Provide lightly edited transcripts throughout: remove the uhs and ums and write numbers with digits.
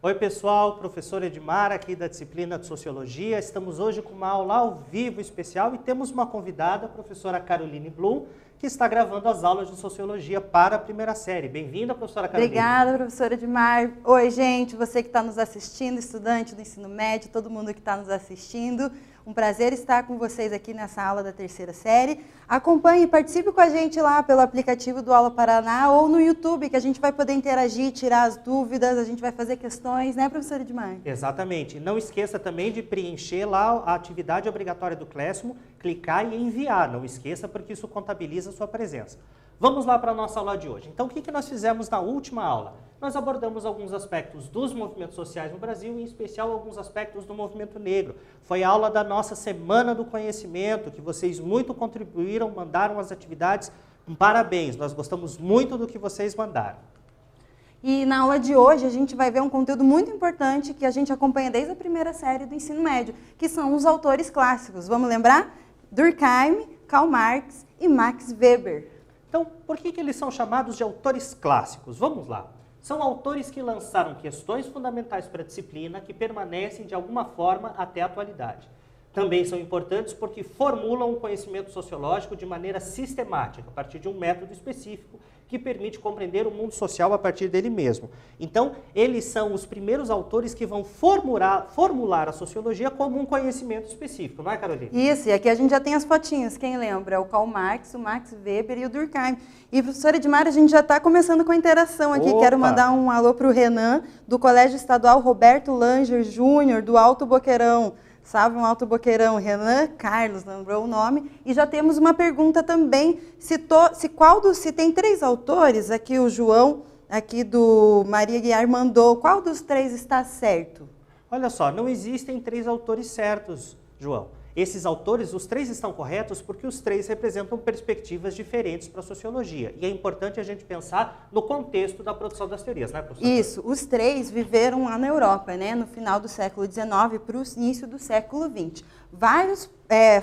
Oi pessoal, professor Edmar aqui da disciplina de Sociologia. Estamos hoje com uma aula ao vivo especial e temos uma convidada, a professora Caroline Blum, que está gravando as aulas de Sociologia para a primeira série. Bem-vinda, professora Caroline. Obrigada, professora Edmar. Oi, gente, você que está nos assistindo, estudante do ensino médio, todo mundo que está nos assistindo. Um prazer estar com vocês aqui nessa aula da terceira série. Acompanhe e participe com a gente lá pelo aplicativo do Aula Paraná ou no YouTube, que a gente vai poder interagir, tirar as dúvidas, a gente vai fazer questões, né, professora Edmar? Exatamente. Não esqueça também de preencher lá a atividade obrigatória do Classroom, clicar e enviar. Não esqueça, porque isso contabiliza a sua presença. Vamos lá para a nossa aula de hoje. Então, o que nós fizemos na última aula? Nós abordamos alguns aspectos dos movimentos sociais no Brasil, em especial alguns aspectos do movimento negro. Foi a aula da nossa Semana do Conhecimento, que vocês muito contribuíram, mandaram as atividades. Parabéns, nós gostamos muito do que vocês mandaram. E na aula de hoje a gente vai ver um conteúdo muito importante que a gente acompanha desde a primeira série do ensino médio, que são os autores clássicos. Vamos lembrar? Durkheim, Karl Marx e Max Weber. Então, por que eles são chamados de autores clássicos? Vamos lá. São autores que lançaram questões fundamentais para a disciplina que permanecem de alguma forma até a atualidade. Também são importantes porque formulam o conhecimento sociológico de maneira sistemática, a partir de um método específico que permite compreender o mundo social a partir dele mesmo. Então, eles são os primeiros autores que vão formular a sociologia como um conhecimento específico, não é, Carolina? Isso, e aqui a gente já tem as fotinhas, quem lembra? O Karl Marx, o Max Weber e o Durkheim. E, professora Edmar, a gente já está começando com a interação aqui. Opa! Quero mandar um alô para o Renan, do Colégio Estadual Roberto Langer Júnior, do Alto Boqueirão. Salve um Alto Boqueirão, Renan Carlos, lembrou o nome. E já temos uma pergunta também, se tem 3 autores, aqui o João, aqui do Maria Guiar mandou, qual dos 3 está certo? Olha só, não existem 3 autores certos, João. Esses autores, os 3 estão corretos porque os 3 representam perspectivas diferentes para a sociologia. E é importante a gente pensar no contexto da produção das teorias, né, professora? Isso, os 3 viveram lá na Europa, né, no final do século XIX para o início do século XX. Vários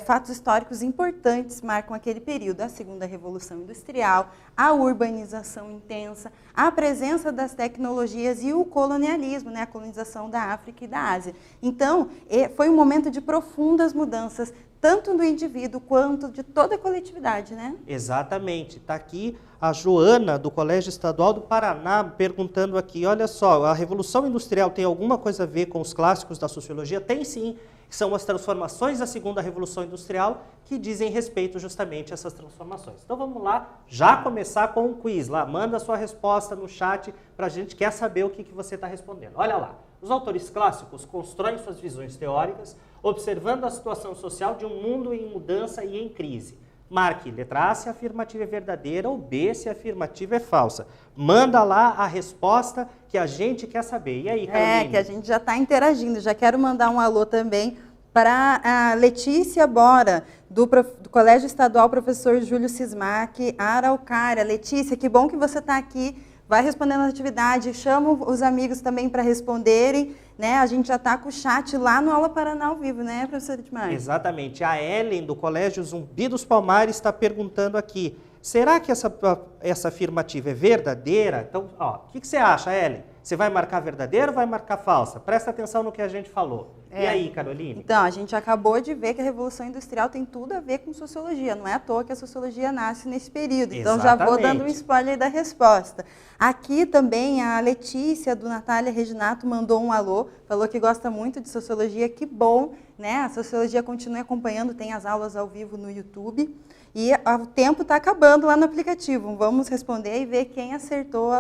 fatos históricos importantes marcam aquele período, a segunda revolução industrial, a urbanização intensa, a presença das tecnologias e o colonialismo, né, a colonização da África e da Ásia. Então, foi um momento de profundas mudanças, tanto do indivíduo quanto de toda a coletividade, né? Exatamente. Está aqui a Joana, do Colégio Estadual do Paraná, perguntando aqui, olha só, a Revolução Industrial tem alguma coisa a ver com os clássicos da sociologia? Tem sim. São as transformações da segunda Revolução Industrial que dizem respeito justamente a essas transformações. Então vamos lá, já começar com um quiz lá. Manda a sua resposta no chat para a gente quer saber o que você está respondendo. Olha lá, os autores clássicos constroem suas visões teóricas observando a situação social de um mundo em mudança e em crise. Marque letra A se a afirmativa é verdadeira ou B se a afirmativa é falsa. Manda lá a resposta que a gente quer saber. E aí, Caroline? Que a gente já está interagindo. Já quero mandar um alô também para a Letícia Bora, do Colégio Estadual Professor Júlio Sismac, Araucária. Letícia, que bom que você está aqui. Vai respondendo a atividade, chama os amigos também para responderem, né? A gente já está com o chat lá no Aula Paraná ao vivo, né, professora Edmar? Exatamente. A Ellen, do Colégio Zumbi dos Palmares, está perguntando aqui, será que essa afirmativa é verdadeira? Então, ó, o que você acha, Ellen? Você vai marcar verdadeira ou vai marcar falsa? Presta atenção no que a gente falou. E aí, Caroline? Então, a gente acabou de ver que a Revolução Industrial tem tudo a ver com sociologia. Não é à toa que a sociologia nasce nesse período. Então, Exatamente. Já vou dando um spoiler da resposta. Aqui também a Letícia, do Natália Reginato, mandou um alô. Falou que gosta muito de sociologia. Que bom, né? A sociologia continue acompanhando. Tem as aulas ao vivo no YouTube. E o tempo está acabando lá no aplicativo. Vamos responder e ver quem acertou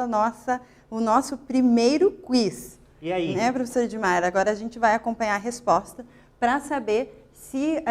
o nosso primeiro quiz. E aí? Né, professora Edmar? Agora a gente vai acompanhar a resposta para saber se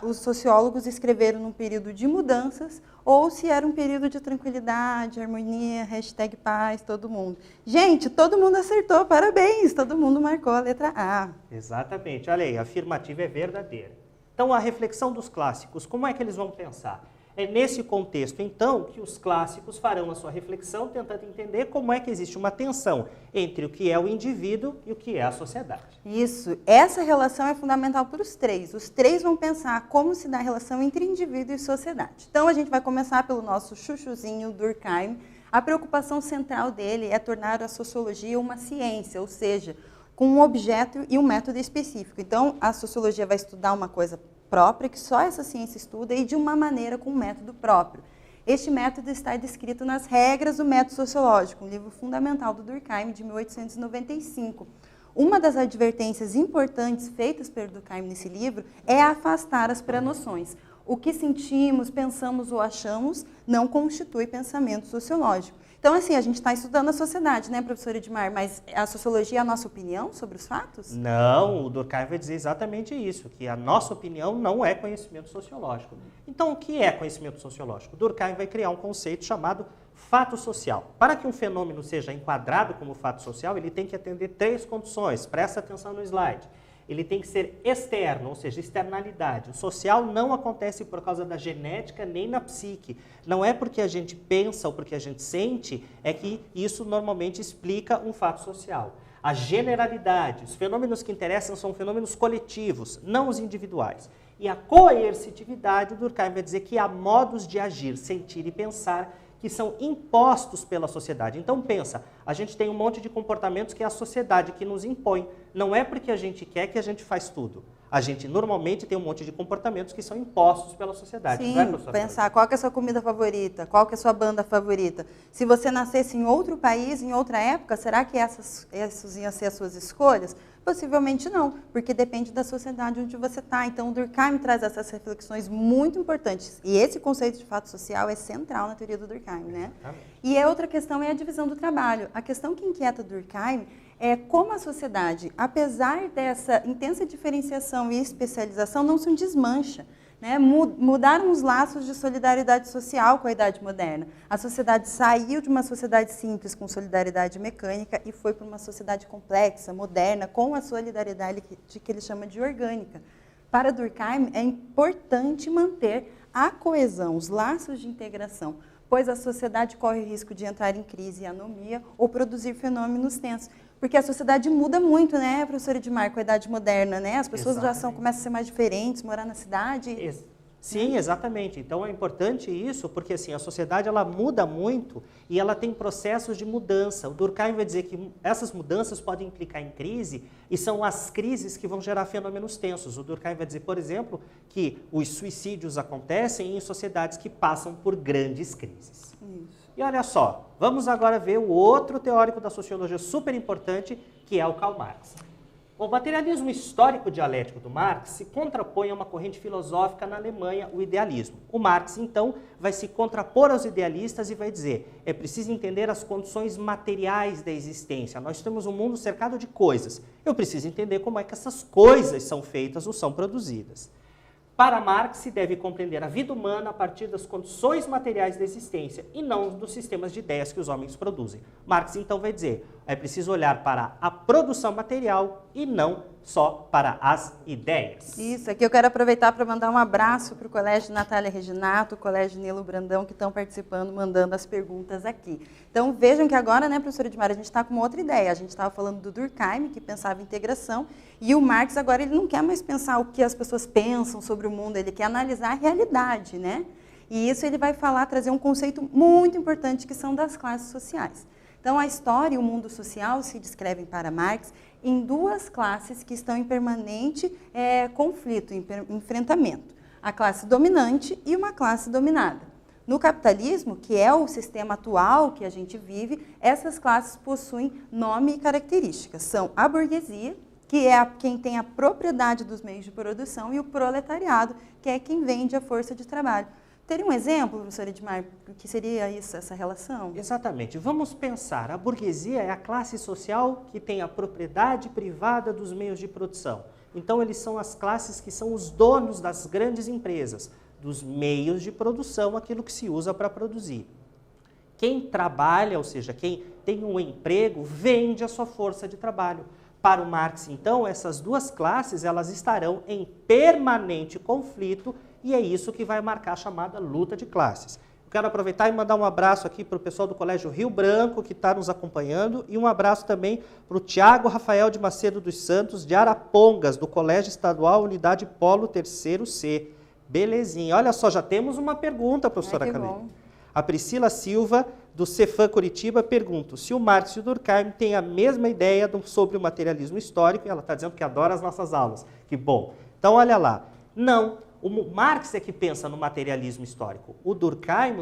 os sociólogos escreveram num período de mudanças ou se era um período de tranquilidade, harmonia, hashtag paz, todo mundo. Gente, todo mundo acertou, parabéns, todo mundo marcou a letra A. Exatamente, olha aí, a afirmativa é verdadeira. Então, a reflexão dos clássicos, como é que eles vão pensar? É nesse contexto, então, que os clássicos farão a sua reflexão, tentando entender como é que existe uma tensão entre o que é o indivíduo e o que é a sociedade. Isso. Essa relação é fundamental para os 3. Os 3 vão pensar como se dá a relação entre indivíduo e sociedade. Então, a gente vai começar pelo nosso chuchuzinho Durkheim. A preocupação central dele é tornar a sociologia uma ciência, ou seja, com um objeto e um método específico. Então, a sociologia vai estudar uma coisa própria, que só essa ciência estuda, e de uma maneira com um método próprio. Este método está descrito nas regras do método sociológico, um livro fundamental do Durkheim, de 1895. Uma das advertências importantes feitas pelo Durkheim nesse livro é afastar as pré-noções. O que sentimos, pensamos ou achamos não constitui pensamento sociológico. Então, assim, a gente está estudando a sociedade, né, professora Edmar? Mas a sociologia é a nossa opinião sobre os fatos? Não, o Durkheim vai dizer exatamente isso, que a nossa opinião não é conhecimento sociológico. Então, o que é conhecimento sociológico? O Durkheim vai criar um conceito chamado fato social. Para que um fenômeno seja enquadrado como fato social, ele tem que atender 3 condições. Presta atenção no slide. Ele tem que ser externo, ou seja, externalidade. O social não acontece por causa da genética nem na psique. Não é porque a gente pensa ou porque a gente sente, é que isso normalmente explica um fato social. A generalidade, os fenômenos que interessam são fenômenos coletivos, não os individuais. E a coercitividade, o Durkheim vai dizer que há modos de agir, sentir e pensar que são impostos pela sociedade. Então pensa, a gente tem um monte de comportamentos que é a sociedade que nos impõe. Não é porque a gente quer que a gente faz tudo. A gente normalmente tem um monte de comportamentos que são impostos pela sociedade. Sim, não é, professora? Pensar qual que é a sua comida favorita, qual que é a sua banda favorita. Se você nascesse em outro país, em outra época, será que essas iam ser as suas escolhas? Possivelmente não, porque depende da sociedade onde você está. Então, o Durkheim traz essas reflexões muito importantes. E esse conceito de fato social é central na teoria do Durkheim, né? E a outra questão é a divisão do trabalho. A questão que inquieta Durkheim é como a sociedade, apesar dessa intensa diferenciação e especialização, não se desmancha. Né? Mudaram os laços de solidariedade social com a Idade Moderna. A sociedade saiu de uma sociedade simples com solidariedade mecânica e foi para uma sociedade complexa, moderna, com a solidariedade que ele chama de orgânica. Para Durkheim, é importante manter a coesão, os laços de integração, pois a sociedade corre o risco de entrar em crise e anomia ou produzir fenômenos tensos. Porque a sociedade muda muito, né, professora Edmar, com a Idade Moderna, né? As pessoas começam a ser mais diferentes, morar na cidade. Sim, exatamente. Então é importante isso, porque assim, a sociedade ela muda muito e ela tem processos de mudança. O Durkheim vai dizer que essas mudanças podem implicar em crise e são as crises que vão gerar fenômenos tensos. O Durkheim vai dizer, por exemplo, que os suicídios acontecem em sociedades que passam por grandes crises. Isso. E olha só, vamos agora ver o outro teórico da sociologia super importante, que é o Karl Marx. O materialismo histórico dialético do Marx se contrapõe a uma corrente filosófica na Alemanha, o idealismo. O Marx, então, vai se contrapor aos idealistas e vai dizer, é preciso entender as condições materiais da existência. Nós temos um mundo cercado de coisas. Eu preciso entender como é que essas coisas são feitas ou são produzidas. Para Marx, se deve compreender a vida humana a partir das condições materiais da existência e não dos sistemas de ideias que os homens produzem. Marx, então, vai dizer, é preciso olhar para a produção material e não só para as ideias. Isso, aqui eu quero aproveitar para mandar um abraço para o Colégio Natália Reginato, o Colégio Nilo Brandão, que estão participando, mandando as perguntas aqui. Então, vejam que agora, né, professora Edmar, a gente está com uma outra ideia. A gente estava falando do Durkheim, que pensava em integração, e o Marx agora ele não quer mais pensar o que as pessoas pensam sobre o mundo, ele quer analisar a realidade, né? E isso ele vai trazer um conceito muito importante, que são das classes sociais. Então, a história e o mundo social se descrevem para Marx em 2 classes que estão em permanente conflito, enfrentamento. A classe dominante e uma classe dominada. No capitalismo, que é o sistema atual que a gente vive, essas classes possuem nome e características. São a burguesia, que é quem tem a propriedade dos meios de produção, e o proletariado, que é quem vende a força de trabalho. Teria um exemplo, professora Edmar, o que seria isso, essa relação? Exatamente. Vamos pensar, a burguesia é a classe social que tem a propriedade privada dos meios de produção. Então, eles são as classes que são os donos das grandes empresas, dos meios de produção, aquilo que se usa para produzir. Quem trabalha, ou seja, quem tem um emprego, vende a sua força de trabalho. Para o Marx, então, essas 2 classes elas estarão em permanente conflito e é isso que vai marcar a chamada luta de classes. Eu quero aproveitar e mandar um abraço aqui para o pessoal do Colégio Rio Branco, que está nos acompanhando, e um abraço também para o Tiago Rafael de Macedo dos Santos, de Arapongas, do Colégio Estadual Unidade Polo 3º C. Belezinha. Olha só, já temos uma pergunta, professora Kalene. A Priscila Silva, do Cefam Curitiba, pergunta se o Marx e o Durkheim têm a mesma ideia sobre o materialismo histórico, e ela está dizendo que adora as nossas aulas. Que bom. Então, olha lá. Não, o Marx é que pensa no materialismo histórico. O Durkheim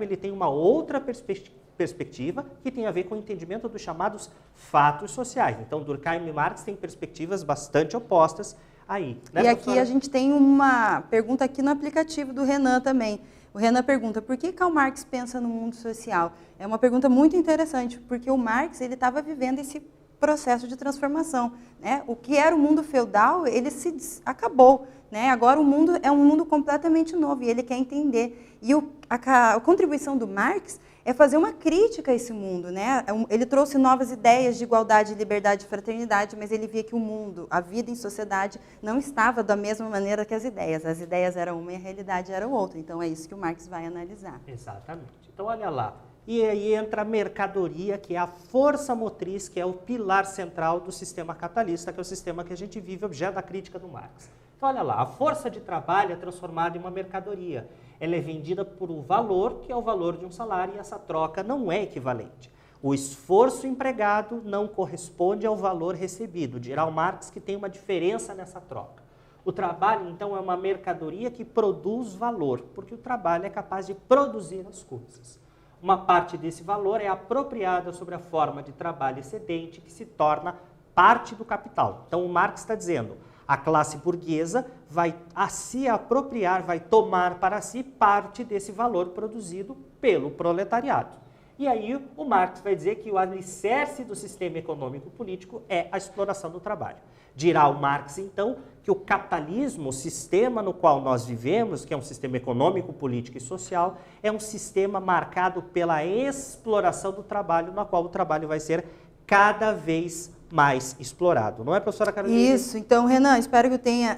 ele tem uma outra perspectiva que tem a ver com o entendimento dos chamados fatos sociais. Então, Durkheim e Marx têm perspectivas bastante opostas aí. Né, e aqui a gente tem uma pergunta aqui no aplicativo do Renan também. O Renan pergunta, por que Karl Marx pensa no mundo social? É uma pergunta muito interessante, porque o Marx ele estava vivendo esse processo de transformação. Né? O que era o mundo feudal, ele acabou. Né? Agora o mundo é um mundo completamente novo e ele quer entender. E a contribuição do Marx é fazer uma crítica a esse mundo. Né? Ele trouxe novas ideias de igualdade, liberdade e fraternidade, mas ele via que o mundo, a vida em sociedade, não estava da mesma maneira que as ideias. As ideias eram uma e a realidade era outra. Então é isso que o Marx vai analisar. Exatamente. Então olha lá. E aí entra a mercadoria, que é a força motriz, que é o pilar central do sistema capitalista, que é o sistema que a gente vive, objeto da crítica do Marx. Então, olha lá, a força de trabalho é transformada em uma mercadoria. Ela é vendida por um valor, que é o valor de um salário, e essa troca não é equivalente. O esforço empregado não corresponde ao valor recebido. Dirá o Marx que tem uma diferença nessa troca. O trabalho, então, é uma mercadoria que produz valor, porque o trabalho é capaz de produzir as coisas. Uma parte desse valor é apropriada sob a forma de trabalho excedente, que se torna parte do capital. Então, o Marx está dizendo, a classe burguesa vai se apropriar, vai tomar para si parte desse valor produzido pelo proletariado. E aí, o Marx vai dizer que o alicerce do sistema econômico-político é a exploração do trabalho. Dirá o Marx, então, que o capitalismo, o sistema no qual nós vivemos, que é um sistema econômico, político e social, é um sistema marcado pela exploração do trabalho, no qual o trabalho vai ser cada vez mais explorado. Não é, professora Carolina? Isso. Então, Renan, espero que eu tenha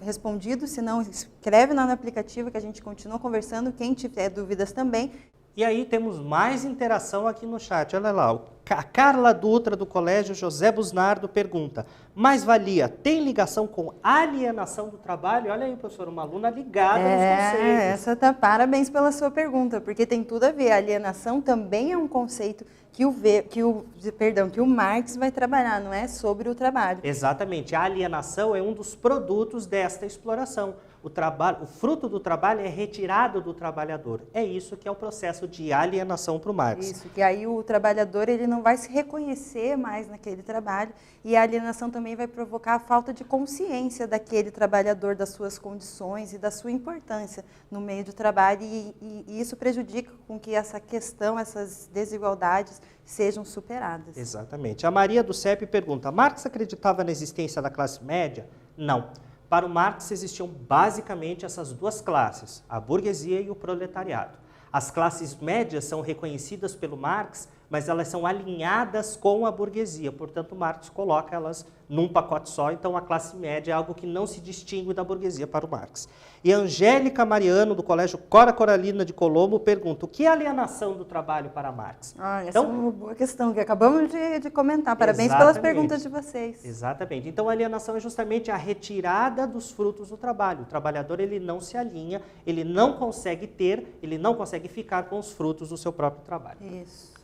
respondido. Se não, escreve lá no aplicativo que a gente continua conversando. Quem tiver dúvidas também. E aí temos mais interação aqui no chat. Olha lá, a Carla Dutra, do Colégio José Busnardo, pergunta, mais-valia tem ligação com alienação do trabalho? Olha aí, professor, uma aluna ligada nos conceitos. Parabéns pela sua pergunta, porque tem tudo a ver. A alienação também é um conceito que o Marx vai trabalhar, não é sobre o trabalho. Exatamente, a alienação é um dos produtos desta exploração. O fruto do trabalho é retirado do trabalhador. É isso que é o processo de alienação para o Marx. Isso, que aí o trabalhador ele não vai se reconhecer mais naquele trabalho e a alienação também vai provocar a falta de consciência daquele trabalhador, das suas condições e da sua importância no meio do trabalho e isso prejudica com que essa questão, essas desigualdades sejam superadas. Exatamente. A Maria do CEP pergunta, Marx acreditava na existência da classe média? Não. Para o Marx existiam basicamente essas duas classes, a burguesia e o proletariado. As classes médias são reconhecidas pelo Marx, mas elas são alinhadas com a burguesia, portanto Marx coloca elas num pacote só, então a classe média é algo que não se distingue da burguesia para o Marx. E a Angélica Mariano, do Colégio Cora Coralina de Colombo, pergunta, o que é alienação do trabalho para Marx? Essa é uma boa questão que acabamos de comentar. Parabéns pelas perguntas de vocês. Exatamente. Então a alienação é justamente a retirada dos frutos do trabalho. O trabalhador ele não se alinha, ele não consegue ter, ele não consegue ficar com os frutos do seu próprio trabalho. Isso.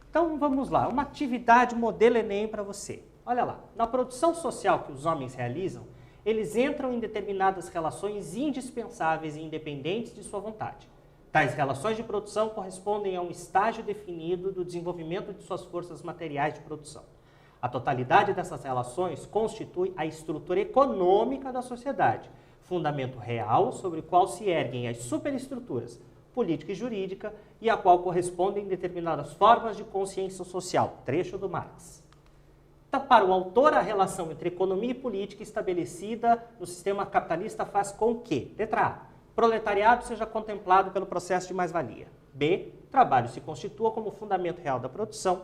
Então vamos lá, uma atividade modelo Enem para você. Olha lá, na produção social que os homens realizam, eles entram em determinadas relações indispensáveis e independentes de sua vontade. Tais relações de produção correspondem a um estágio definido do desenvolvimento de suas forças materiais de produção. A totalidade dessas relações constitui a estrutura econômica da sociedade, fundamento real sobre o qual se erguem as superestruturas política e jurídica, e a qual correspondem determinadas formas de consciência social, trecho do Marx. Então, para o autor, a relação entre economia e política estabelecida no sistema capitalista faz com que, letra A, proletariado seja contemplado pelo processo de mais-valia. B, trabalho se constitua como fundamento real da produção.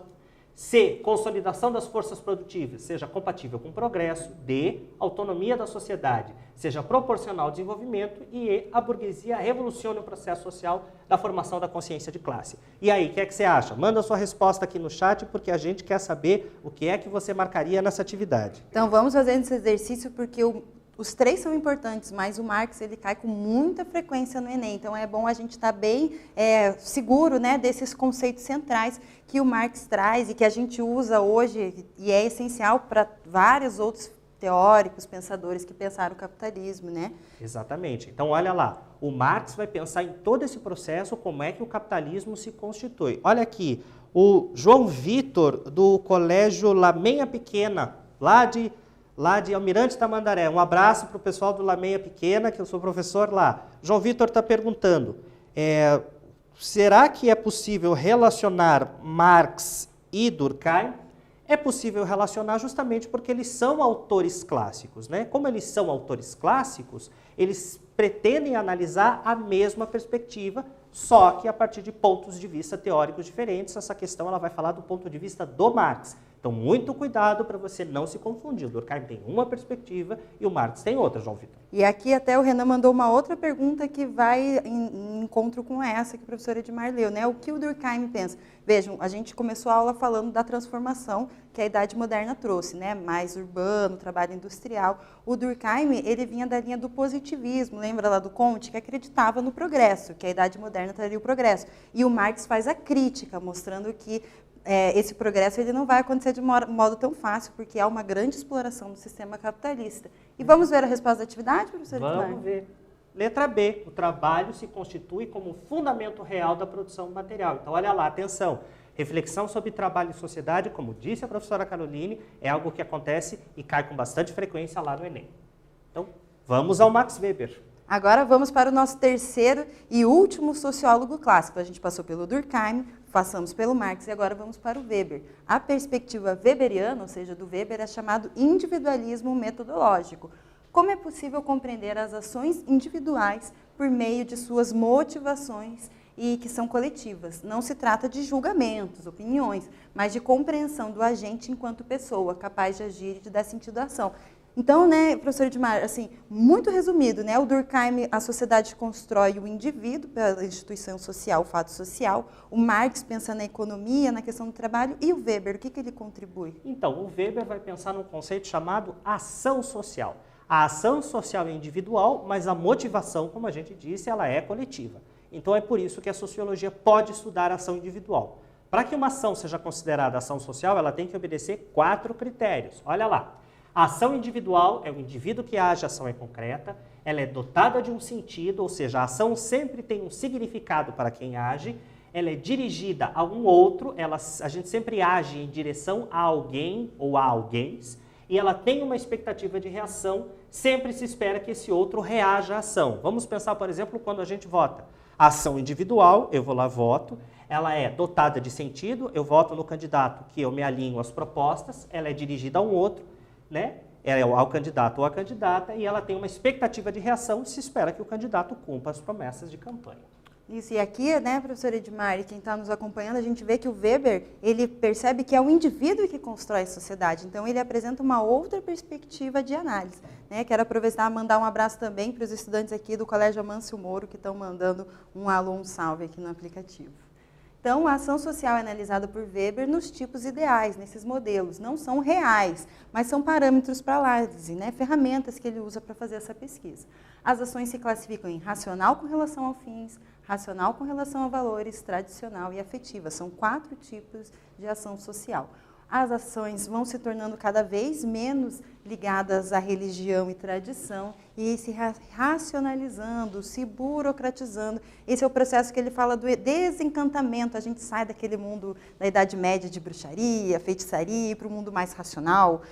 C, consolidação das forças produtivas seja compatível com o progresso. D, autonomia da sociedade seja proporcional ao desenvolvimento. E E, a burguesia revolucione o processo social da formação da consciência de classe. E aí, o que é que você acha? Manda a sua resposta aqui no chat, porque a gente quer saber o que é que você marcaria nessa atividade. Então, vamos fazer esse exercício, porque Os três são importantes, mas o Marx ele cai com muita frequência no Enem. Então é bom a gente estar bem seguro, né, desses conceitos centrais que o Marx traz e que a gente usa hoje e é essencial para vários outros teóricos, pensadores que pensaram o capitalismo, né? Exatamente. Então olha lá, o Marx vai pensar em todo esse processo, como é que o capitalismo se constitui. Olha aqui, o João Vitor, do Colégio Lameia Pequena, lá de Almirante Tamandaré. Um abraço para o pessoal do Lameia Pequena, que eu sou professor lá. João Vitor está perguntando, será que é possível relacionar Marx e Durkheim? É possível relacionar justamente porque eles são autores clássicos, né? Como eles são autores clássicos, eles pretendem analisar a mesma perspectiva, só que a partir de pontos de vista teóricos diferentes. Essa questão ela vai falar do ponto de vista do Marx. Então, muito cuidado para você não se confundir. O Durkheim tem uma perspectiva e o Marx tem outra, João Vitor. E aqui até o Renan mandou uma outra pergunta que vai em encontro com essa que a professora Edmar leu, né? O que o Durkheim pensa? Vejam, a gente começou a aula falando da transformação que a Idade Moderna trouxe, né? Mais urbano, trabalho industrial. O Durkheim, ele vinha da linha do positivismo, lembra lá do Comte, que acreditava no progresso, que a Idade Moderna traria o progresso. E o Marx faz a crítica, mostrando que esse progresso ele não vai acontecer de modo tão fácil, porque há uma grande exploração do sistema capitalista. E vamos ver a resposta da atividade, professor Edmar? Vamos ver. Letra B, o trabalho se constitui como fundamento real da produção material. Então, olha lá, atenção. Reflexão sobre trabalho e sociedade, como disse a professora Caroline, é algo que acontece e cai com bastante frequência lá no Enem. Então, vamos ao Max Weber. Agora vamos para o nosso terceiro e último sociólogo clássico. A gente passou pelo Durkheim, passamos pelo Marx e agora vamos para o Weber. A perspectiva weberiana, ou seja, do Weber, é chamado individualismo metodológico. Como é possível compreender as ações individuais por meio de suas motivações e que são coletivas? Não se trata de julgamentos, opiniões, mas de compreensão do agente enquanto pessoa, capaz de agir e de dar sentido à ação. Então, né, professor Edmar, assim, muito resumido, né, o Durkheim, a sociedade constrói o indivíduo pela instituição social, o fato social, o Marx pensa na economia, na questão do trabalho, e o Weber, o que ele contribui? Então, o Weber vai pensar num conceito chamado ação social. A ação social é individual, mas a motivação, como a gente disse, ela é coletiva. Então, é por isso que a sociologia pode estudar a ação individual. Para que uma ação seja considerada ação social, ela tem que obedecer 4 critérios. Olha lá. A ação individual é o indivíduo que age, a ação é concreta, ela é dotada de um sentido, ou seja, a ação sempre tem um significado para quem age, ela é dirigida a um outro, a gente sempre age em direção a alguém ou a alguém, e ela tem uma expectativa de reação, sempre se espera que esse outro reaja à ação. Vamos pensar, por exemplo, quando a gente vota. A ação individual, eu vou lá, voto, ela é dotada de sentido, eu voto no candidato que eu me alinho às propostas, ela é dirigida a um outro, né? É ao candidato ou à candidata, e ela tem uma expectativa de reação e se espera que o candidato cumpra as promessas de campanha. Isso, e aqui, né, professor Edmar, e quem está nos acompanhando, a gente vê que o Weber, ele percebe que é o indivíduo que constrói a sociedade, então ele apresenta uma outra perspectiva de análise, né? Quero aproveitar e mandar um abraço também para os estudantes aqui do Colégio Amâncio Moro, que estão mandando um alô, um salve aqui no aplicativo. Então, a ação social é analisada por Weber nos tipos ideais, nesses modelos. Não são reais, mas são parâmetros para análise, né? Ferramentas que ele usa para fazer essa pesquisa. As ações se classificam em racional com relação a fins, racional com relação a valores, tradicional e afetiva. São 4 tipos de ação social. As ações vão se tornando cada vez menos ligadas à religião e tradição e se racionalizando, se burocratizando. Esse é o processo que ele fala do desencantamento. A gente sai daquele mundo da Idade Média de bruxaria, feitiçaria, para o mundo mais racional,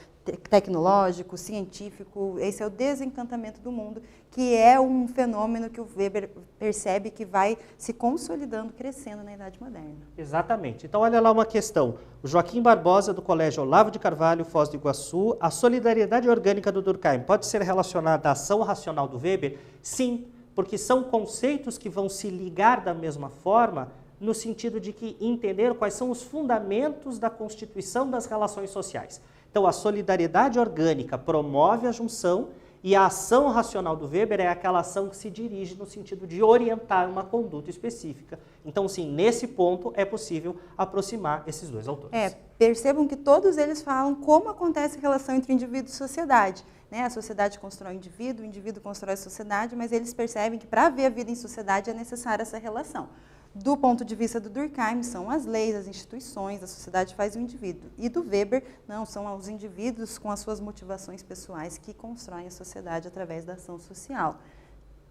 tecnológico, científico. Esse é o desencantamento do mundo, que é um fenômeno que o Weber percebe que vai se consolidando, crescendo na Idade Moderna. Exatamente. Então, olha lá uma questão. O Joaquim Barbosa, do Colégio Olavo de Carvalho, Foz do Iguaçu, a solidariedade orgânica do Durkheim pode ser relacionada à ação racional do Weber? Sim, porque são conceitos que vão se ligar da mesma forma, no sentido de que entender quais são os fundamentos da constituição das relações sociais. Então, a solidariedade orgânica promove a junção e a ação racional do Weber é aquela ação que se dirige no sentido de orientar uma conduta específica. Então, sim, nesse ponto é possível aproximar esses dois autores. Percebam que todos eles falam como acontece a relação entre indivíduo e sociedade. né? A sociedade constrói o indivíduo constrói a sociedade, mas eles percebem que para haver a vida em sociedade é necessária essa relação. Do ponto de vista do Durkheim, são as leis, as instituições, a sociedade faz o indivíduo. E do Weber, não, são os indivíduos com as suas motivações pessoais que constroem a sociedade através da ação social.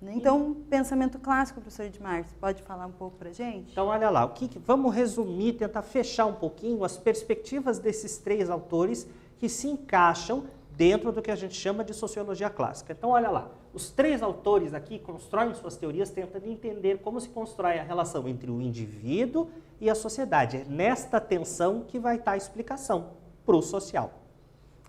Então, pensamento clássico, professor Edmar, você pode falar um pouco para a gente? Então, olha lá, vamos resumir, tentar fechar um pouquinho as perspectivas desses três autores que se encaixam dentro do que a gente chama de sociologia clássica. Então, olha lá, os três autores aqui constroem suas teorias tentando entender como se constrói a relação entre o indivíduo e a sociedade. É nesta tensão que vai estar a explicação para o social.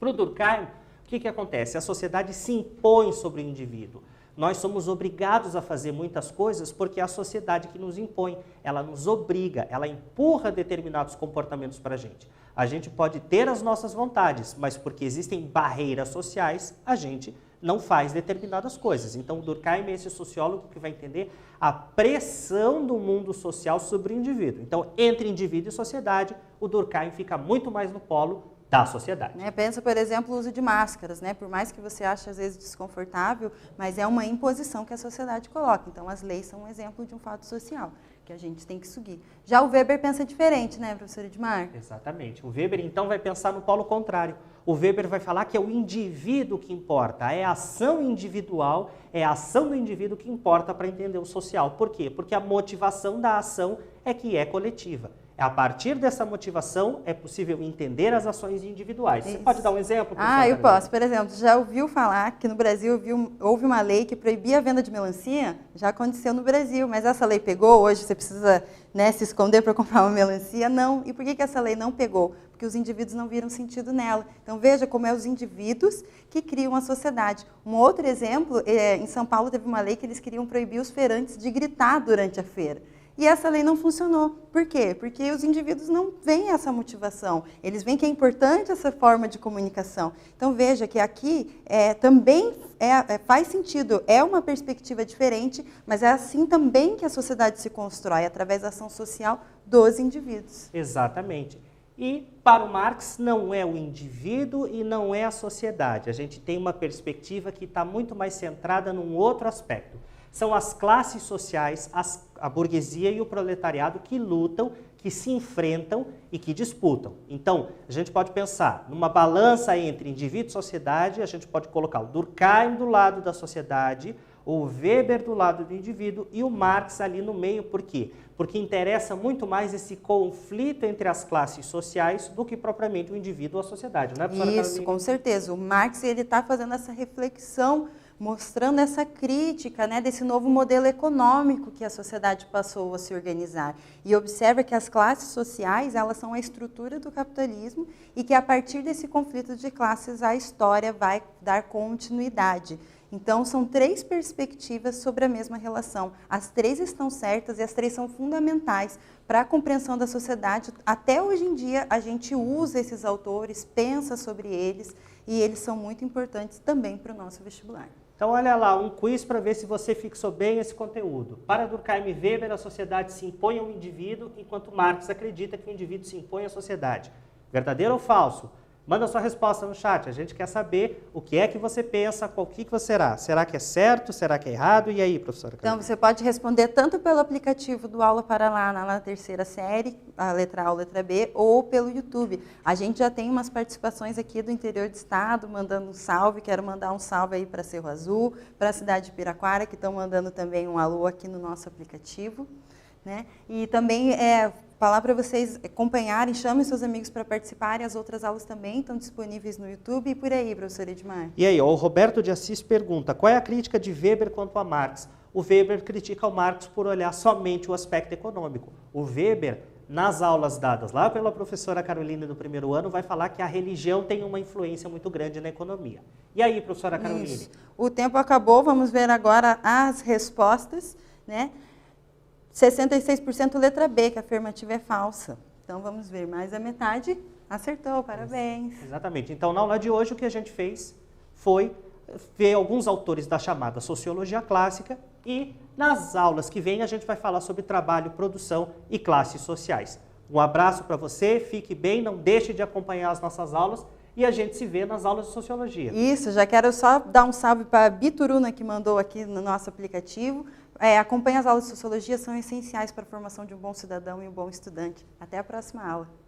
Para o Durkheim, o que acontece? A sociedade se impõe sobre o indivíduo. Nós somos obrigados a fazer muitas coisas porque é a sociedade que nos impõe, ela nos obriga, ela empurra determinados comportamentos para a gente. A gente pode ter as nossas vontades, mas porque existem barreiras sociais, a gente não faz determinadas coisas. Então, o Durkheim é esse sociólogo que vai entender a pressão do mundo social sobre o indivíduo. Então, entre indivíduo e sociedade, o Durkheim fica muito mais no polo da sociedade. Pensa, por exemplo, o uso de máscaras, por mais que você ache às vezes desconfortável, mas é uma imposição que a sociedade coloca. Então, as leis são um exemplo de um fato social que a gente tem que seguir. Já o Weber pensa diferente, né, professor Edmar? Exatamente. O Weber, então, vai pensar no polo contrário. O Weber vai falar que é o indivíduo que importa, é a ação individual, é a ação do indivíduo que importa para entender o social. Por quê? Porque a motivação da ação é que é coletiva. A partir dessa motivação, é possível entender as ações individuais. Você pode dar um exemplo? Eu posso. Por exemplo, já ouviu falar que no Brasil houve uma lei que proibia a venda de melancia? Já aconteceu no Brasil, mas essa lei pegou? Hoje você precisa se esconder para comprar uma melancia? Não. E por que essa lei não pegou? Porque os indivíduos não viram sentido nela. Então, veja como é os indivíduos que criam a sociedade. Um outro exemplo, em São Paulo teve uma lei que eles queriam proibir os feirantes de gritar durante a feira. E essa lei não funcionou. Por quê? Porque os indivíduos não veem essa motivação. Eles veem que é importante essa forma de comunicação. Então, veja que aqui também faz sentido, é uma perspectiva diferente, mas é assim também que a sociedade se constrói, através da ação social dos indivíduos. Exatamente. E, para o Marx, não é o indivíduo e não é a sociedade. A gente tem uma perspectiva que está muito mais centrada num outro aspecto. São as classes sociais, a burguesia e o proletariado que lutam, que se enfrentam e que disputam. Então, a gente pode pensar numa balança entre indivíduo e sociedade, a gente pode colocar o Durkheim do lado da sociedade, o Weber do lado do indivíduo e o Marx ali no meio. Por quê? Porque interessa muito mais esse conflito entre as classes sociais do que propriamente o indivíduo ou a sociedade, não é, professora Carolina? Isso, com certeza. O Marx está fazendo essa reflexão, mostrando essa crítica desse novo modelo econômico que a sociedade passou a se organizar. E observa que as classes sociais, elas são a estrutura do capitalismo e que a partir desse conflito de classes a história vai dar continuidade. Então, são três perspectivas sobre a mesma relação. As três estão certas e as três são fundamentais para a compreensão da sociedade. Até hoje em dia, a gente usa esses autores, pensa sobre eles, e eles são muito importantes também para o nosso vestibular. Então, olha lá, um quiz para ver se você fixou bem esse conteúdo. Para Durkheim e Weber, a sociedade se impõe ao indivíduo, enquanto Marx acredita que o indivíduo se impõe à sociedade. Verdadeiro ou falso? Manda sua resposta no chat, a gente quer saber o que é que você pensa, qual que você será. Será que é certo, será que é errado? E aí, professora? Então, você pode responder tanto pelo aplicativo do Aula para Lá, na terceira série, a letra A ou letra B, ou pelo YouTube. A gente já tem umas participações aqui do interior do estado, mandando um salve. Quero mandar um salve aí para Cerro Azul, para a cidade de Piraquara, que estão mandando também um alô aqui no nosso aplicativo. E também falar para vocês acompanharem, chamem seus amigos para participarem, as outras aulas também estão disponíveis no YouTube e por aí, professor Edmar. E aí, o Roberto de Assis pergunta, qual é a crítica de Weber quanto a Marx? O Weber critica o Marx por olhar somente o aspecto econômico. O Weber, nas aulas dadas lá pela professora Carolina do primeiro ano, vai falar que a religião tem uma influência muito grande na economia. E aí, professora Carolina? Isso. O tempo acabou, vamos ver agora as respostas, 66% letra B, que a afirmativa é falsa. Então, vamos ver, mais da metade acertou, parabéns. Exatamente. Então, na aula de hoje, o que a gente fez foi ver alguns autores da chamada sociologia clássica e, nas aulas que vêm, a gente vai falar sobre trabalho, produção e classes sociais. Um abraço para você, fique bem, não deixe de acompanhar as nossas aulas e a gente se vê nas aulas de sociologia. Isso, já quero só dar um salve para a Bituruna, que mandou aqui no nosso aplicativo. Acompanhe as aulas de sociologia, são essenciais para a formação de um bom cidadão e um bom estudante. Até a próxima aula.